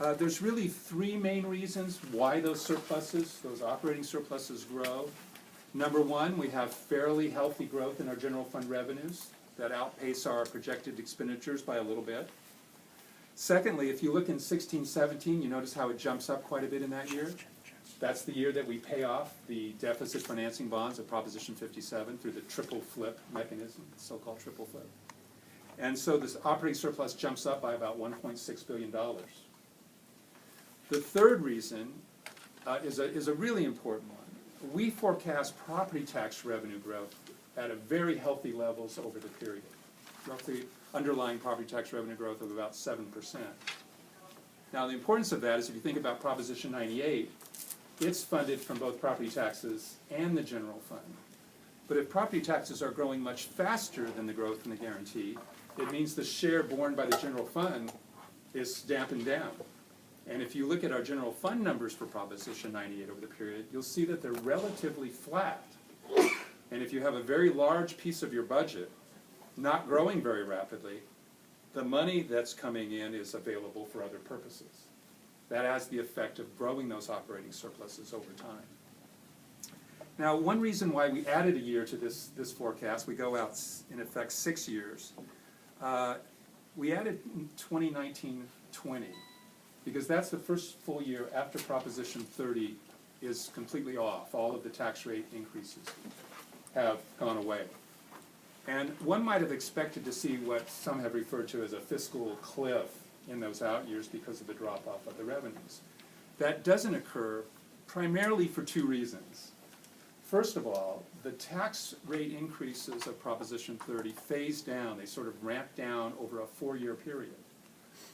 There's really three main reasons why those surpluses, those operating surpluses grow. Number one, we have fairly healthy growth in our general fund revenues that outpace our projected expenditures by a little bit. Secondly, if you look in 16-17, you notice how it jumps up quite a bit in that year. That's the year that we pay off the deficit financing bonds of Proposition 57 through the triple flip mechanism, the so-called triple flip. And so this operating surplus jumps up by about $1.6 billion. The third reason is a really important one. We forecast property tax revenue growth at a very healthy levels over the period, roughly underlying property tax revenue growth of about 7%. Now the importance of that is if you think about Proposition 98, it's funded from both property taxes and the general fund. But if property taxes are growing much faster than the growth in the guarantee, it means the share borne by the general fund is dampened down. And if you look at our general fund numbers for Proposition 98 over the period, you'll see that they're relatively flat. And if you have a very large piece of your budget not growing very rapidly, the money that's coming in is available for other purposes. That has the effect of growing those operating surpluses over time. Now, one reason why we added a year to this forecast, we go out in effect 6 years, we added 2019-20 because that's the first full year after Proposition 30 is completely off. All of the tax rate increases have gone away. And one might have expected to see what some have referred to as a fiscal cliff in those out years because of the drop-off of the revenues. That doesn't occur primarily for two reasons. First of all, the tax rate increases of Proposition 30 phase down. They sort of ramp down over a 4-year period.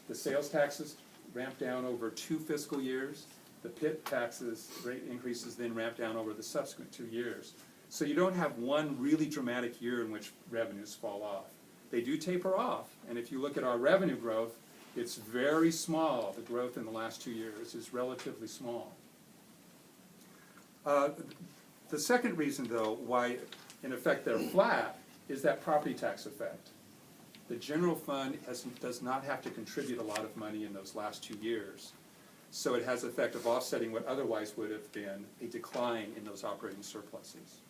The sales taxes ramp down over 2 fiscal years. The PIT taxes rate increases then ramp down over the subsequent 2 years. So you don't have one really dramatic year in which revenues fall off. They do taper off, and if you look at our revenue growth, it's very small. The growth in the last 2 years is relatively small. The second reason, though, why in effect they're flat is that property tax effect. The general fund does not have to contribute a lot of money in those last 2 years. So it has the effect of offsetting what otherwise would have been a decline in those operating surpluses.